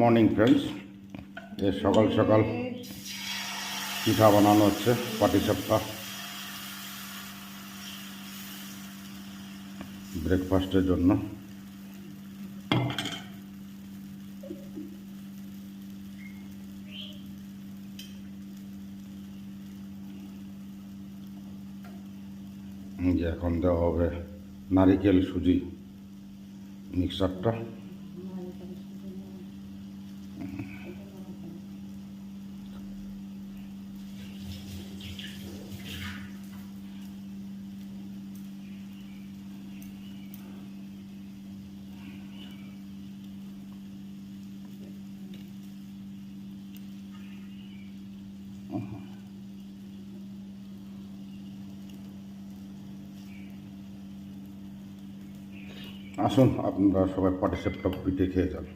Morning friends, এ সকাল সকাল পিঠা বানানো হচ্ছে, পাটিসাপটা ব্রেকফাস্টের জন্য। যে এখন দেওয়া হবে নারিকেল সুজি মিক্সারটা। আসুন আপনারা সবাই পাটিসাপটা পিঠে খেয়ে যান।